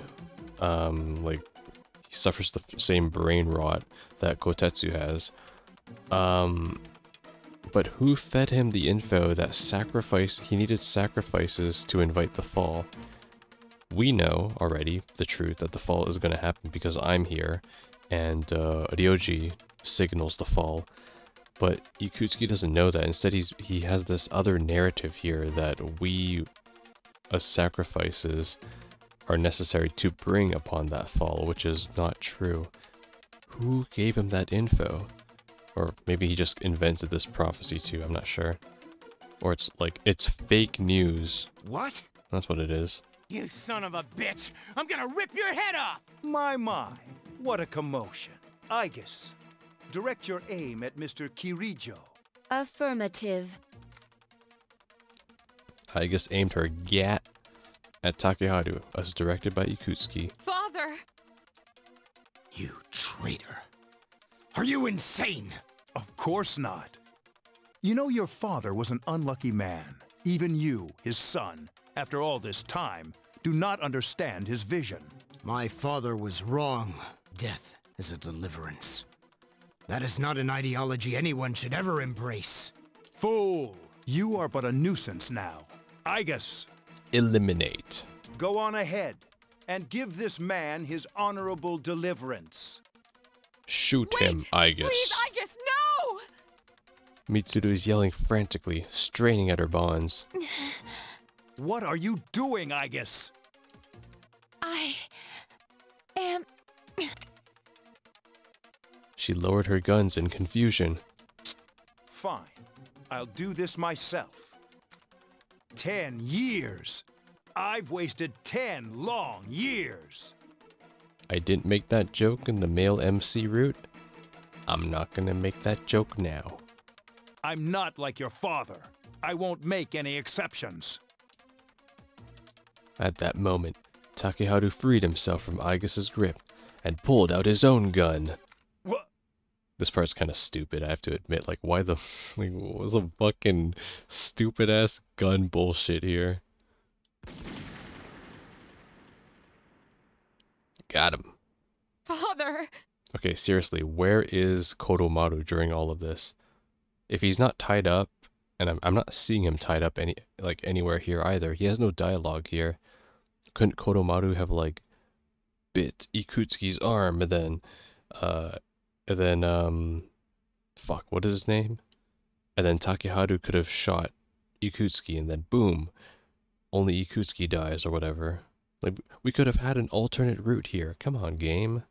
like, he suffers the same brain rot that Kotetsu has. But who fed him the info that he needed sacrifices to invite the fall? We know already the truth that the fall is going to happen because I'm here, and Ryoji signals the fall. But Ikutsuki doesn't know that. Instead, he has this other narrative here that we, as sacrifices, are necessary to bring upon that fall, which is not true. Who gave him that info? Or maybe he just invented this prophecy too, I'm not sure. Or it's like, it's fake news. What? That's what it is. You son of a bitch! I'm gonna rip your head off! My, what a commotion. Aegis, direct your aim at Mr. Kirijo. Affirmative. Aegis aimed her gat at Takeharu, as directed by Ikutsuki. Father! You traitor. Are you insane? Of course not. You know your father was an unlucky man. Even you, his son, after all this time, do not understand his vision. My father was wrong. Death is a deliverance. That is not an ideology anyone should ever embrace. Fool! You are but a nuisance now. Aegis! Eliminate. Go on ahead, and give this man his honorable deliverance. Shoot him, Aegis. Please, Aegis, no! Mitsuru is yelling frantically, straining at her bonds. What are you doing, Aegis? I am... She lowered her guns in confusion. Fine. I'll do this myself. 10 years! I've wasted 10 long years! I didn't make that joke in the male MC route. I'm not gonna make that joke now. I'm not like your father. I won't make any exceptions. At that moment, Takeharu freed himself from Aegis's grip and pulled out his own gun. What? This part's kind of stupid, I have to admit. Like, why the... Like, what was a fucking stupid-ass gun bullshit here? Got him. Father! Okay, seriously, where is Kodomaru during all of this? If he's not tied up, and I'm not seeing him tied up anywhere here either. He has no dialogue here. Couldn't Kodomaru have like bit Ikutsuki's arm and then fuck, what is his name? And then Takeharu could have shot Ikutsuki and then boom, only Ikutsuki dies or whatever. Like, we could have had an alternate route here. Come on, game.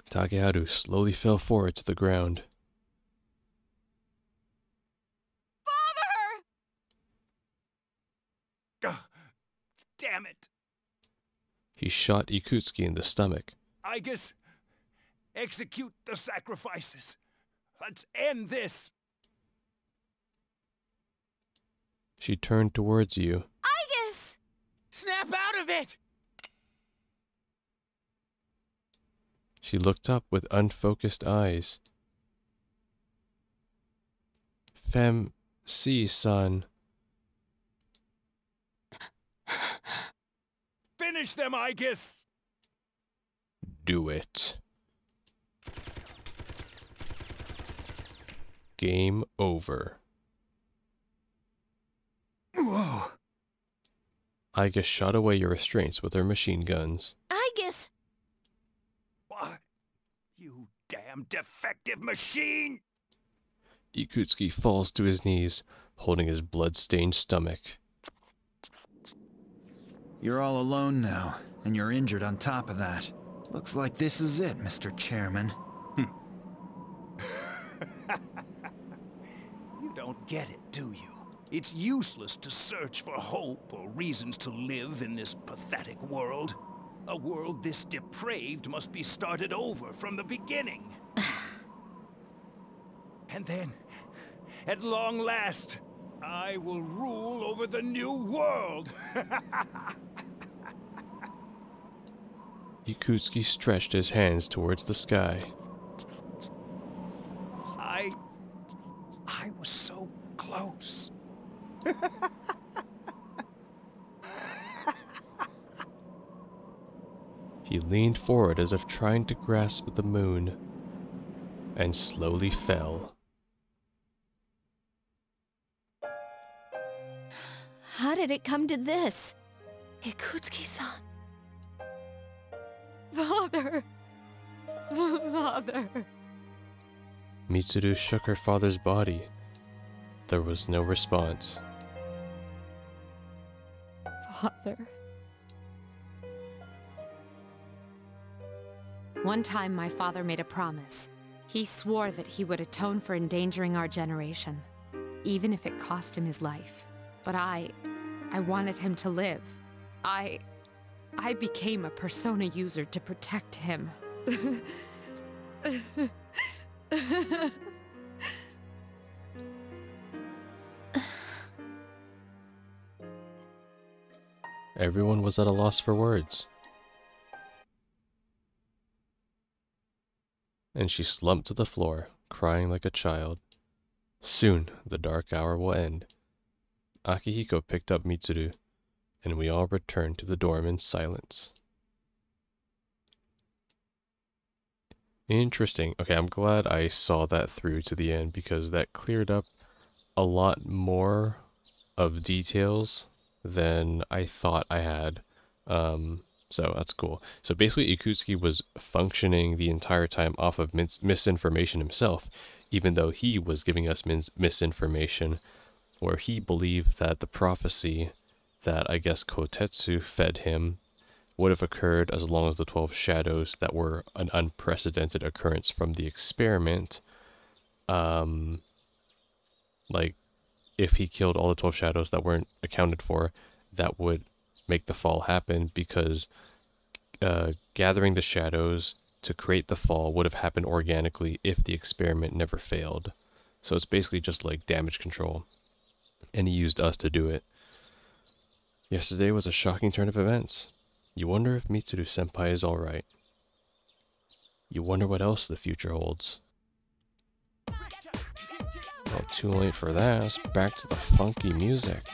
Takeharu slowly fell forward to the ground. Father! Damn it! He shot Ikutsuki in the stomach. I guess execute the sacrifices. Let's end this. She turned towards you. Igus! Snap out of it! She looked up with unfocused eyes. Fem, si, son. Finish them, I guess. Do it. Game over. Whoa. Iga shot away your restraints with her machine guns. Igus! What? You damn defective machine! Ikutsuki falls to his knees, holding his blood-stained stomach. You're all alone now, and you're injured on top of that. Looks like this is it, Mr. Chairman. You don't get it, do you? It's useless to search for hope or reasons to live in this pathetic world. A world this depraved must be started over from the beginning. And then, at long last, I will rule over the new world. Ikutsuki stretched his hands towards the sky. I was so close. He leaned forward as if trying to grasp the moon, and slowly fell. How did it come to this? Ikutsuki-san. Father! Father! Mitsuru shook her father's body. There was no response. Father. One time my father made a promise. He swore that he would atone for endangering our generation, even if it cost him his life. But I wanted him to live. I became a Persona user to protect him. Everyone was at a loss for words. And she slumped to the floor, crying like a child. Soon, the dark hour will end. Akihiko picked up Mitsuru, and we all returned to the dorm in silence. Interesting. Okay, I'm glad I saw that through to the end, because that cleared up a lot more of details than I thought I had. So that's cool. So basically Ikutsuki was functioning the entire time off of misinformation himself, even though he was giving us misinformation, where he believed that the prophecy that I guess Kotetsu fed him would have occurred as long as the 12 shadows that were an unprecedented occurrence from the experiment. Like, if he killed all the 12 shadows that weren't accounted for, that would make the fall happen, because gathering the shadows to create the fall would have happened organically if the experiment never failed. So it's basically just like damage control, and he used us to do it. Yesterday was a shocking turn of events. You wonder if Mitsuru senpai is alright. You wonder what else the future holds. Well, too late for that. Back to the funky music.